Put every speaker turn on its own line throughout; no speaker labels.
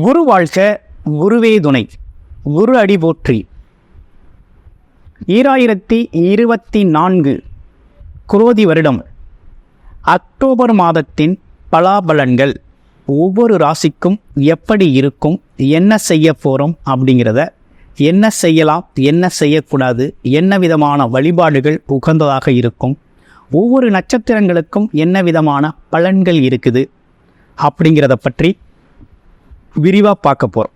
குரு வாழ்க, குருவே துணை, குரு அடி போற்றி. 2024 குரோதி வருடம் அக்டோபர் மாதத்தின் பலாபலன்கள் ஒவ்வொரு ராசிக்கும் எப்படி இருக்கும், என்ன செய்ய போகிறோம் அப்படிங்கிறத, என்ன செய்யலாம், என்ன செய்யக்கூடாது, என்ன விதமான வழிபாடுகள் உகந்ததாக இருக்கும், ஒவ்வொரு நட்சத்திரங்களுக்கும் என்ன விதமான பலன்கள் இருக்குது அப்படிங்கிறத பற்றி விரிவாக பார்க்க போகிறோம்.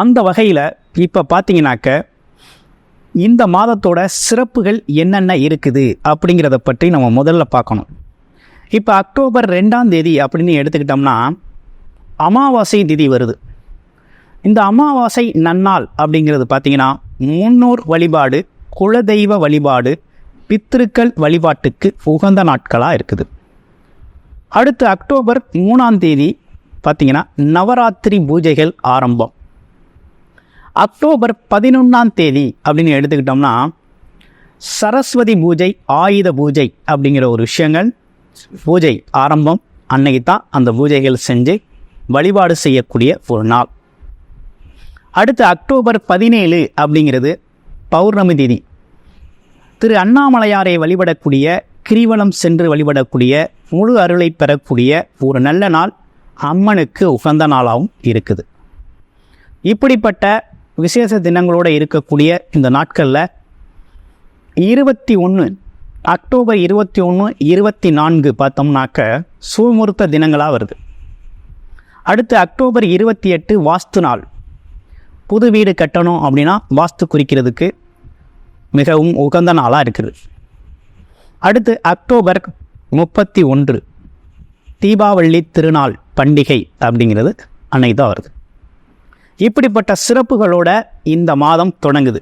அந்த வகையில் இப்போ பார்த்தீங்கன்னாக்க இந்த மாதத்தோட சிறப்புகள் என்னென்ன இருக்குது அப்படிங்கிறத பற்றி நம்ம முதல்ல பார்க்கணும். இப்போ அக்டோபர் 2ஆம் தேதி அப்படின்னு எடுத்துக்கிட்டோம்னா அமாவாசை திதி வருது. இந்த அமாவாசை நன்னாள் அப்படிங்கிறது பார்த்திங்கன்னா முன்னோர் வழிபாடு, குலதெய்வ வழிபாடு, பித்திருக்கள் வழிபாட்டுக்கு உகந்த நாட்களாக இருக்குது. அடுத்து அக்டோபர் 3ஆம் தேதி பார்த்திங்கன்னா நவராத்திரி பூஜைகள் ஆரம்பம். அக்டோபர் 11ஆம் தேதி அப்படின்னு எடுத்துக்கிட்டோம்னா சரஸ்வதி பூஜை, ஆயுத பூஜை அப்படிங்கிற ஒரு விஷயங்கள் பூஜை ஆரம்பம். அன்னைக்கு தான் அந்த பூஜைகள் செஞ்சு வழிபாடு செய்யக்கூடிய ஒரு நாள். அடுத்து அக்டோபர் 17 அப்படிங்கிறது பௌர்ணமி திதி. திரு அண்ணாமலையாரை வழிபடக்கூடிய, கிரிவலம் சென்று வழிபடக்கூடிய, முழு அருளை பெறக்கூடிய ஒரு நல்ல நாள், அம்மனுக்கு உகந்த நாளாகவும் இருக்குது. இப்படிப்பட்ட விசேஷ தினங்களோடு இருக்கக்கூடிய இந்த நாட்களில் 21 அக்டோபர் 21, 24 பார்த்தோம்னாக்க சுமுகூர்த்த தினங்களாக வருது. அடுத்து அக்டோபர் 28 வாஸ்து நாள். புது வீடு கட்டணும் அப்படின்னா வாஸ்து குறிக்கிறதுக்கு மிகவும் உகந்த நாளாக இருக்குது. அடுத்து அக்டோபர் 31 தீபாவளி திருநாள் பண்டிகை அப்படிங்கிறது அன்னைக்கு தான் வருது. இப்படிப்பட்ட சிறப்புகளோட இந்த மாதம் தொடங்குது.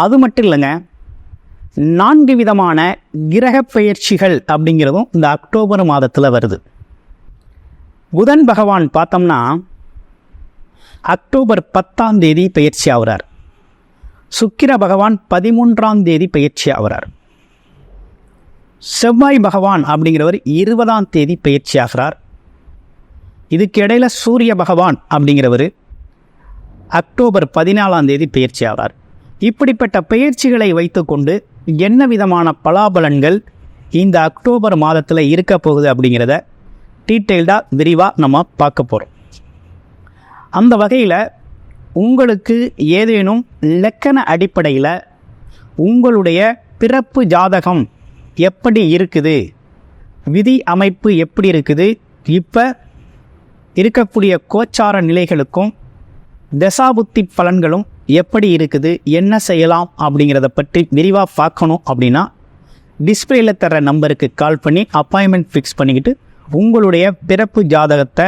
அது மட்டும் இல்லைங்க, 4 விதமான கிரக பெயர்ச்சிகள் அப்படிங்கிறதும் இந்த அக்டோபர் மாதத்தில் வருது. புதன் பகவான் பார்த்தோம்னா அக்டோபர் 10ஆம் தேதி பெயர்ச்சி ஆகிறார். சுக்கிர பகவான் 13ஆம் தேதி பெயர்ச்சி ஆகிறார். செவ்வாய் பகவான் அப்படிங்கிறவர் 20ஆம் தேதி பெயர்ச்சி ஆகிறார். இதுக்கு இடையில சூரிய பகவான் அப்படிங்கிறவர் அக்டோபர் 14ஆம் தேதி பெயர்ச்சி ஆகிறார். இப்படிப்பட்ட பெயர்ச்சிகளை வைத்துக்கொண்டு என்ன விதமான பலாபலன்கள் இந்த அக்டோபர் மாதத்தில் இருக்க போகுது அப்படிங்கிறத டீட்டெயில்டாக விரிவாக நம்ம பார்க்க போகிறோம். அந்த வகையில் உங்களுக்கு ஏதேனும் இலக்கண அடிப்படையில் உங்களுடைய பிறப்பு ஜாதகம் எப்படி இருக்குது, விதி அமைப்பு எப்படி இருக்குது, இப்போ இருக்கக்கூடிய கோச்சார நிலைகளுக்கும் தசாபுத்தி பலன்களும் எப்படி இருக்குது, என்ன செய்யலாம் அப்படிங்கிறத பற்றி விரிவாக பார்க்கணும் அப்படின்னா டிஸ்பிளேயில் தர நம்பருக்கு கால் பண்ணி அப்பாயின்மெண்ட் ஃபிக்ஸ் பண்ணிக்கிட்டு உங்களுடைய பிறப்பு ஜாதகத்தை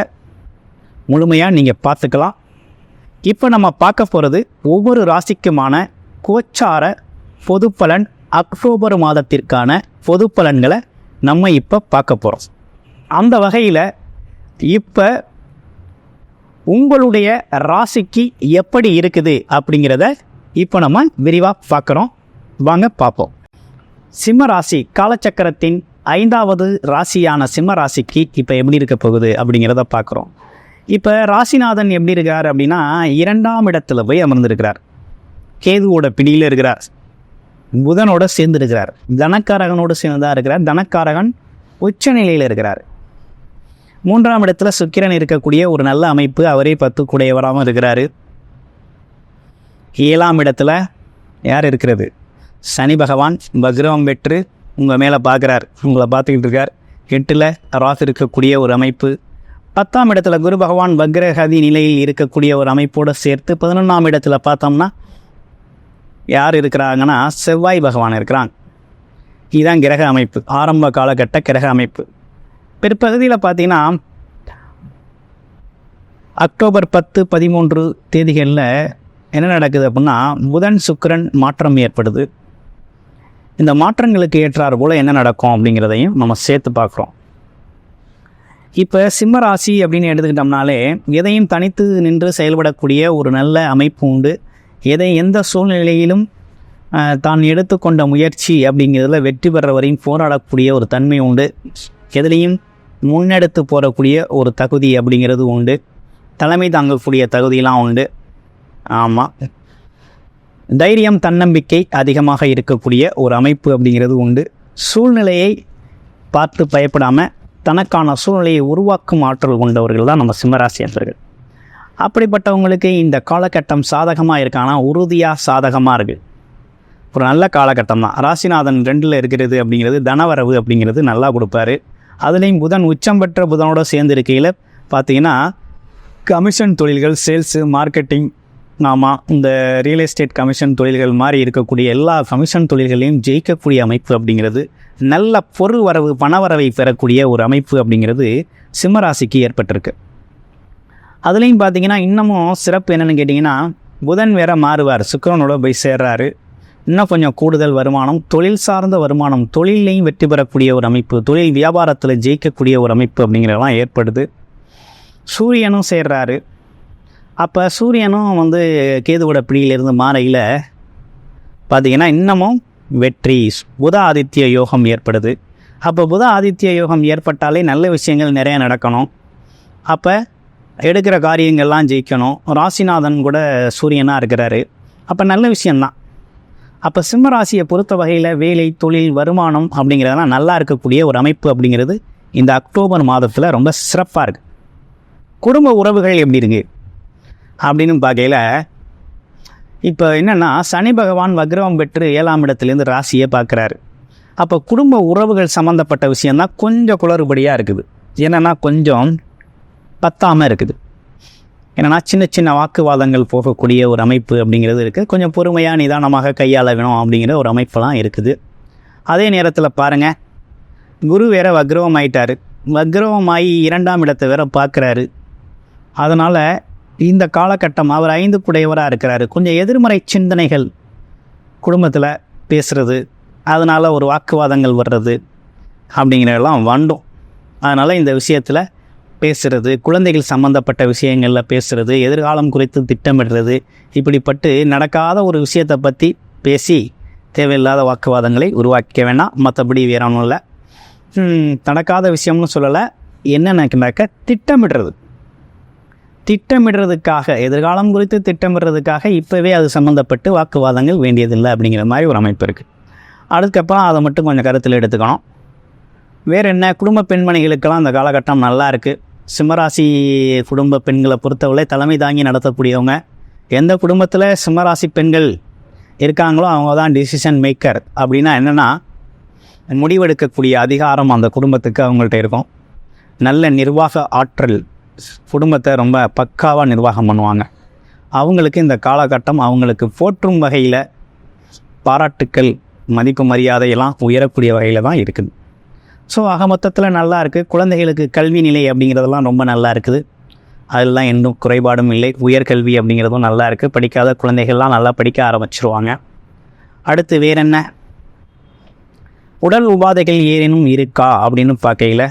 முழுமையாக நீங்கள் பார்த்துக்கலாம். இப்போ நம்ம பார்க்க போகிறது ஒவ்வொரு ராசிக்குமான கோச்சார பொது பலன், அக்டோபர் மாதத்திற்கான பொது பலன்களை நம்ம இப்போ பார்க்க போகிறோம். அந்த வகையில் இப்போ உங்களுடைய ராசிக்கு எப்படி இருக்குது அப்படிங்கிறத இப்போ நம்ம விரிவாக பார்க்குறோம். வாங்க பார்ப்போம். சிம்ம ராசி காலச்சக்கரத்தின் 5வது ராசியான சிம்ம ராசிக்கு இப்போ எப்படி இருக்க போகுது அப்படிங்கிறத பார்க்குறோம். இப்போ ராசிநாதன் எப்படி இருக்கார் அப்படின்னா 2ஆம் இடத்துல போய் அமர்ந்திருக்கிறார். கேதுவோட பிடியில் இருக்கிறார். புதனோட சேர்ந்து இருக்கிறார். தனக்காரகனோடு சேர்ந்துதான் இருக்கிறார். தனக்காரகன் உச்ச நிலையில் இருக்கிறார். 3ஆம் இடத்துல சுக்கிரன் இருக்கக்கூடிய ஒரு நல்ல அமைப்பு. அவரே 10 கூடையவராகவும் இருக்கிறாரு. 7ஆம் இடத்துல யார் இருக்கிறது? சனி பகவான் வக்ரம் பெற்று உங்கள் மேலே பார்க்குறார், உங்களை பார்த்துக்கிட்டு இருக்கார். 8ல் ராகு இருக்கக்கூடிய ஒரு அமைப்பு. 10ஆம் இடத்துல குரு பகவான் வக்ரகதி நிலையில் இருக்கக்கூடிய ஒரு அமைப்போடு சேர்த்து 11ஆம் இடத்துல பார்த்தோம்னா யார் இருக்கிறாங்கன்னா செவ்வாய் பகவான் இருக்கிறாங்க. இதுதான் கிரக அமைப்பு, ஆரம்ப காலகட்ட கிரக அமைப்பு. பிற்பகுதியில் பார்த்தீங்கன்னா அக்டோபர் 10, 13 தேதிகளில் என்ன நடக்குது அப்படின்னா புதன் சுக்கிரன் மாற்றம் ஏற்படுது. இந்த மாற்றங்களுக்கு ஏற்றாறு போல் என்ன நடக்கும் அப்படிங்கிறதையும் நம்ம சேர்த்து பார்க்குறோம். இப்போ சிம்ம ராசி அப்படின்னு எடுத்துக்கிட்டோம்னாலே எதையும் தனித்து நின்று செயல்படக்கூடிய ஒரு நல்ல அமைப்பு உண்டு. எந்த சூழ்நிலையிலும் தான் எடுத்துக்கொண்ட முயற்சி அப்படிங்கிறதுல வெற்றி பெற வரையும் போராடக்கூடிய ஒரு தன்மை உண்டு. எதுலேயும் முன்னெடுத்து போகக்கூடிய ஒரு தகுதி அப்படிங்கிறது உண்டு. தலைமை தாங்கக்கூடிய தகுதியெலாம் உண்டு. ஆமாம், தைரியம் தன்னம்பிக்கை அதிகமாக இருக்கக்கூடிய ஒரு அமைப்பு அப்படிங்கிறது உண்டு. சூழ்நிலையை பார்த்து பயப்படாமல் தனக்கான சூழ்நிலையை உருவாக்கும் ஆற்றல் கொண்டவர்கள் தான் நம்ம சிம்மராசி அன்பர்கள். அப்படிப்பட்டவங்களுக்கு இந்த காலகட்டம் சாதகமாக இருக்கானா, உறுதியாக சாதகமாக இருக்குது. ஒரு நல்ல காலகட்டம் தான். ராசிநாதன் 2ல் இருக்கிறது அப்படிங்கிறது தனவரவு அப்படிங்கிறது நல்லா கொடுப்பாரு. அதுலேயும் புதன் உச்சம் பெற்ற புதனோட சேர்ந்து இருக்கையில் பார்த்தீங்கன்னா கமிஷன் தொழில்கள், சேல்ஸு, மார்க்கெட்டிங், இந்த ரியல் எஸ்டேட் கமிஷன் தொழில்கள் மாதிரி இருக்கக்கூடிய எல்லா கமிஷன் தொழில்களையும் ஜெயிக்கக்கூடிய அமைப்பு அப்படிங்கிறது, நல்ல பொருள் வரவு, பணவரவை பெறக்கூடிய ஒரு அமைப்பு அப்படிங்கிறது சிம்மராசிக்கு ஏற்பட்டிருக்கு. அதுலேயும் பார்த்தீங்கன்னா இன்னமும் சிறப்பு என்னென்னு கேட்டிங்கன்னா, புதன் வேற மாறுவார், சுக்கிரனோட போய் சேர்றாரு. இன்னும் கொஞ்சம் கூடுதல் வருமானம், தொழில் சார்ந்த வருமானம், தொழிலையும் வெற்றி பெறக்கூடிய ஒரு அமைப்பு, தொழில் வியாபாரத்தில் ஜெயிக்கக்கூடிய ஒரு அமைப்பு அப்படிங்கிறதெல்லாம் ஏற்படுது. சூரியனும் சேர்றாரு. அப்போ சூரியனும் கேதுவோட பிடியிலிருந்து மாறையில் பார்த்திங்கன்னா இன்னமும் வெற்றி, புத ஆதித்ய யோகம் ஏற்படுது. அப்போ புத ஆதித்ய யோகம் ஏற்பட்டாலே நல்ல விஷயங்கள் நிறைய நடக்கணும். அப்போ எடுக்கிற காரியங்கள்லாம் ஜெயிக்கணும். ராசிநாதன் கூட சூரியனாக இருக்கிறாரு. அப்போ நல்ல விஷயந்தான். அப்போ சிம்மராசியை பொறுத்த வகையில் வேலை, தொழில், வருமானம் அப்படிங்கிறதெல்லாம் நல்லா இருக்கக்கூடிய ஒரு அமைப்பு அப்படிங்கிறது இந்த அக்டோபர் மாதத்தில் ரொம்ப சிறப்பாக இருக்குது. குடும்ப உறவுகள் எப்படி இருக்கு அப்படின்னு பார்க்கையில், இப்போ என்னென்னா சனி பகவான் வக்ரம் பெற்று 7ஆம் இடத்துலேருந்து ராசியை பார்க்குறாரு. அப்போ குடும்ப உறவுகள் சம்மந்தப்பட்ட விஷயந்தான் கொஞ்சம் குளறுபடியாக இருக்குது. என்னென்னா கொஞ்சம் பத்தாமல் இருக்குது. என்னென்னா சின்ன சின்ன வாக்குவாதங்கள் போகக்கூடிய ஒரு அமைப்பு அப்படிங்கிறது இருக்குது. கொஞ்சம் பொறுமையாக நிதானமாக கையாள வேணும் அப்படிங்கிற ஒரு அமைப்பெல்லாம் இருக்குது. அதே நேரத்தில் பாருங்கள், குரு வேற வக்ரவம் ஆயிட்டார். வக்ரவமாகி 2ஆம் இடத்தை வேற பார்க்குறாரு. அதனால் இந்த காலகட்டம் அவர் 5 குடையவராக இருக்கிறாரு. கொஞ்சம் எதிர்மறை சிந்தனைகள் குடும்பத்தில் பேசுகிறது, அதனால் ஒரு வாக்குவாதங்கள் வர்றது அப்படிங்கிறதெல்லாம் வந்துடும். அதனால் இந்த விஷயத்தில் பேசுகிறது, குழந்தைகள் சம்மந்தப்பட்ட விஷயங்களில் பேசுகிறது, எதிர்காலம் குறித்து திட்டமிடுறது, இப்படிப்பட்டு நடக்காத ஒரு விஷயத்தை பற்றி பேசி தேவையில்லாத வாக்குவாதங்களை உருவாக்க வேண்டாம். மற்றபடி வேற ஒன்றும் இல்லை. நடக்காத விஷயம்னு சொல்லலை, என்னென்னாக்க திட்டமிடுறதுக்காக, எதிர்காலம் குறித்து திட்டமிடுறதுக்காக இப்போவே அது சம்மந்தப்பட்டு வாக்குவாதங்கள் வேண்டியதில்லை அப்படிங்கிற மாதிரி ஒரு அமைப்பு இருக்குது. அதுக்கப்புறம் அதை மட்டும் கொஞ்சம் கருத்தில் எடுத்துக்கணும். வேறு என்ன, குடும்ப பெண்மணிகளுக்கெல்லாம் அந்த காலகட்டம் நல்லா இருக்குது. சிம்மராசி குடும்ப பெண்களை பொறுத்தவரை தலைமை தாங்கி நடத்தக்கூடியவங்க. எந்த குடும்பத்தில் சிம்மராசி பெண்கள் இருக்காங்களோ அவங்க தான் டிசிஷன் மேக்கர். அப்படின்னா என்னென்னா, முடிவெடுக்கக்கூடிய அதிகாரம் அந்த குடும்பத்துக்கு அவங்கள்ட்ட இருக்கும். நல்ல நிர்வாக ஆற்றல், குடும்பத்தை ரொம்ப பக்காவாக நிர்வாகம் பண்ணுவாங்க. அவங்களுக்கு இந்த காலகட்டம் அவங்களுக்கு போற்றும் வகையில் பாராட்டுக்கள், மதிப்பு, மரியாதையெல்லாம் உயரக்கூடிய வகையில் தான் இருக்குது. ஸோ ஆக மொத்தத்தில் நல்லா இருக்குது. குழந்தைகளுக்கு கல்வி நிலை அப்படிங்கிறதெல்லாம் ரொம்ப நல்லா இருக்குது. அதெல்லாம் எந்த குறைபாடும் இல்லை. உயர்கல்வி அப்படிங்கிறதும் நல்லா இருக்குது. படிக்காத குழந்தைகள்லாம் நல்லா படிக்க ஆரம்பிச்சிருவாங்க. அடுத்து வேற என்ன, உடல் உபாதைகள் ஏதேனும் இருக்கா அப்படின்னு பார்க்கையில்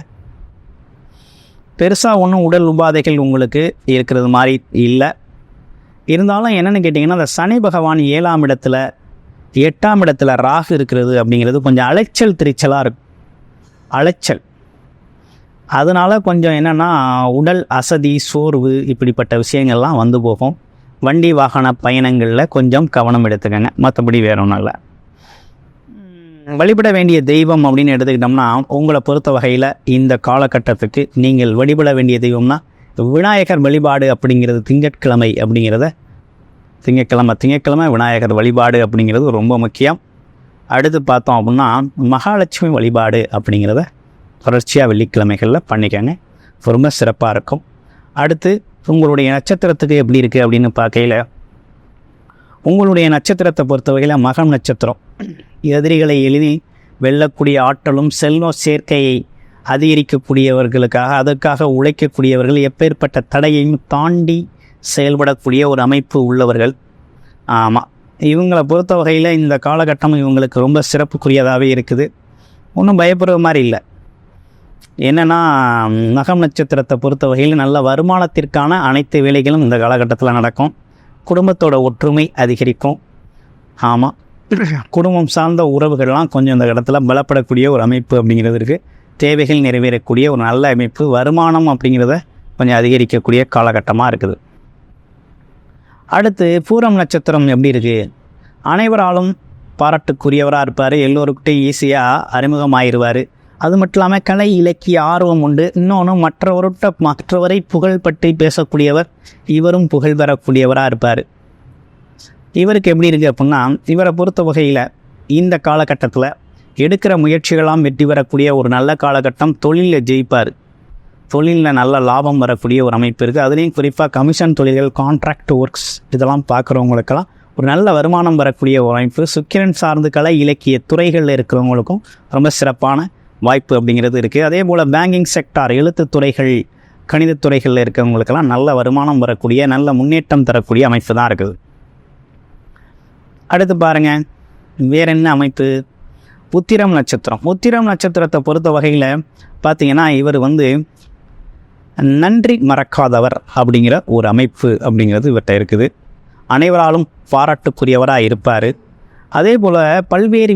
பெருசாக ஒன்றும் உடல் உபாதைகள் உங்களுக்கு இருக்கிறது மாதிரி இல்லை. இருந்தாலும் என்னென்னு கேட்டிங்கன்னா, அந்த சனி பகவான் 7ஆம் இடத்துல 8ஆம் இடத்துல ராகு இருக்கிறது அப்படிங்கிறது கொஞ்சம் அலைச்சல் திரிச்சலாக இருக்கும். அலைச்சல், அதனால் கொஞ்சம் என்னென்னா உடல் அசதி, சோர்வு, இப்படிப்பட்ட விஷயங்கள்லாம் வந்து போகும். வண்டி வாகன பயணங்களில் கொஞ்சம் கவனம் எடுத்துக்கங்க. மற்றபடி வேற ஒன்றும் இல்லை. வழிபட வேண்டிய தெய்வம் அப்படின்னு எடுத்துக்கிட்டோம்னா, உங்களை பொறுத்த வகையில் இந்த காலகட்டத்துக்கு நீங்கள் வழிபட வேண்டிய தெய்வம்னா விநாயகர் வழிபாடு அப்படிங்கிறது திங்கட்கிழமை அப்படிங்கிறத திங்கட்கிழமை விநாயகர் வழிபாடு அப்படிங்கிறது ரொம்ப முக்கியம். அடுத்து பார்த்தோம் அப்படின்னா மகாலட்சுமி வழிபாடு அப்படிங்கிறத தொடர்ச்சியாக வெள்ளிக்கிழமைகளில் பண்ணிக்கோங்க, ரொம்ப சிறப்பாக இருக்கும். அடுத்து உங்களுடைய நட்சத்திரத்துக்கு எப்படி இருக்குது அப்படின்னு பார்க்கையில், உங்களுடைய நட்சத்திரத்தை பொறுத்த வகையில் மகம் நட்சத்திரம். எதிரிகளை எளிதில் வெல்லக்கூடிய ஆற்றலும் செல்வ சேர்க்கையை அதிகரிக்கக்கூடியவர்களுக்காக, அதற்காக உழைக்கக்கூடியவர்கள், எப்பேற்பட்ட தடையையும் தாண்டி செயல்படக்கூடிய ஒரு அமைப்பு உள்ளவர்கள். ஆமாம், இவங்களை பொறுத்த வகையில் இந்த காலகட்டம் இவங்களுக்கு ரொம்ப சிறப்புக்குரியதாகவே இருக்குது. ஒன்றும் பயப்படுற மாதிரி இல்லை. என்னென்னா, மகம் நட்சத்திரத்தை பொறுத்த வகையில் நல்ல வருமானத்திற்கான அனைத்து வேலைகளும் இந்த காலகட்டத்தில் நடக்கும். குடும்பத்தோட ஒற்றுமை அதிகரிக்கும். ஆமாம், குடும்பம் சார்ந்த உறவுகள்லாம் கொஞ்சம் இந்த இடத்துல பலப்படக்கூடிய ஒரு அமைப்பு அப்படிங்கிறது இருக்குது. தேவைகள் நிறைவேறக்கூடிய ஒரு நல்ல அமைப்பு. வருமானம் அப்படிங்கிறத கொஞ்சம் அதிகரிக்கக்கூடிய காலகட்டமாக இருக்குது. அடுத்து பூரம் நட்சத்திரம் எப்படி இருக்குது? அனைவராலும் பாராட்டுக்குரியவராக இருப்பார். எல்லோருக்கிட்டையும் ஈஸியாக அறிமுகமாகிடுவார். அது மட்டும் இல்லாமல் கலை இலக்கிய ஆர்வம் உண்டு. இன்னொன்று மற்றவரை புகழ் பற்றி பேசக்கூடியவர். இவரும் புகழ் பெறக்கூடியவராக இருப்பார். இவருக்கு எப்படி இருக்குது அப்படின்னா, இவரை பொறுத்த வகையில் இந்த காலகட்டத்தில் எடுக்கிற முயற்சிகளாம் வெற்றி பெறக்கூடிய ஒரு நல்ல காலகட்டம். தொழிலில் ஜெயிப்பார். தொழிலில் நல்ல லாபம் வரக்கூடிய ஒரு அமைப்பு இருக்குது. அதுலேயும் குறிப்பாக கமிஷன் தொழில்கள், கான்ட்ராக்ட் ஒர்க்ஸ் இதெல்லாம் பார்க்குறவங்களுக்கெல்லாம் ஒரு நல்ல வருமானம் வரக்கூடிய ஒரு அமைப்பு. சுக்கிரன் சார்ந்து கலை இலக்கிய துறைகளில் இருக்கிறவங்களுக்கும் ரொம்ப சிறப்பான வாய்ப்பு அப்படிங்கிறது இருக்குது. அதே போல் பேங்கிங் செக்டார், எழுத்துத்துறைகள், கணிதத்துறைகளில் இருக்கிறவங்களுக்கெல்லாம் நல்ல வருமானம் வரக்கூடிய நல்ல முன்னேற்றம் தரக்கூடிய அமைப்பு தான் இருக்குது. அடுத்து பாருங்கள், வேறு என்ன அமைப்பு? உத்திரம் நட்சத்திரம். உத்திரம் நட்சத்திரத்தை பொறுத்த வகையில் பார்த்திங்கன்னா, இவர் நன்றி மறக்காதவர் அப்படிங்கிற ஒரு அமைப்பு அப்படிங்கிறது இவர்கிட்ட இருக்குது. அனைவராலும் பாராட்டுக்குரியவராக இருப்பார். அதே போல் பல்வேறு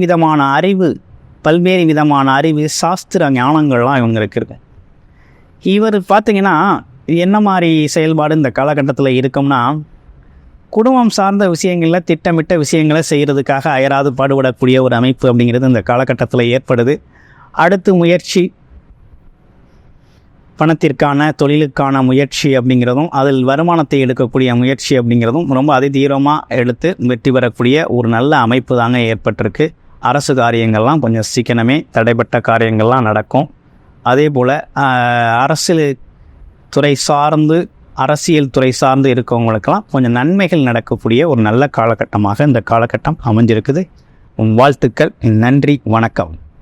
விதமான அறிவு, சாஸ்திர ஞானங்கள்லாம் இவங்களுக்கு இருக்கும். இவர் பார்த்திங்கன்னா என்ன மாதிரி செயல்பாடு இந்த காலகட்டத்தில் இருக்கும்னா, குடும்பம் சார்ந்த விஷயங்களில் திட்டமிட்ட விஷயங்களை செய்கிறதுக்காக அயராது பாடுபடக்கூடிய ஒரு அமைப்பு அப்படிங்கிறது இந்த காலகட்டத்தில் ஏற்படுது. அடுத்து முயற்சி, பணத்திற்கான தொழிலுக்கான முயற்சி அப்படிங்கிறதும், அதில் வருமானத்தை எடுக்கக்கூடிய முயற்சி அப்படிங்கிறதும் ரொம்ப அதிதீவிரமாக எடுத்து வெற்றி பெறக்கூடிய ஒரு நல்ல அமைப்பு தாங்க ஏற்பட்டிருக்கு. அரசு காரியங்கள்லாம் கொஞ்சம் சீக்கிரமே தடைப்பட்ட காரியங்கள்லாம் நடக்கும். அதே போல் அரசியல் துறை சார்ந்து இருக்கவங்களுக்கெல்லாம் கொஞ்சம் நன்மைகள் நடக்கக்கூடிய ஒரு நல்ல காலகட்டமாக இந்த காலகட்டம் அமைஞ்சிருக்குது. வாழ்த்துக்கள். நன்றி, வணக்கம்.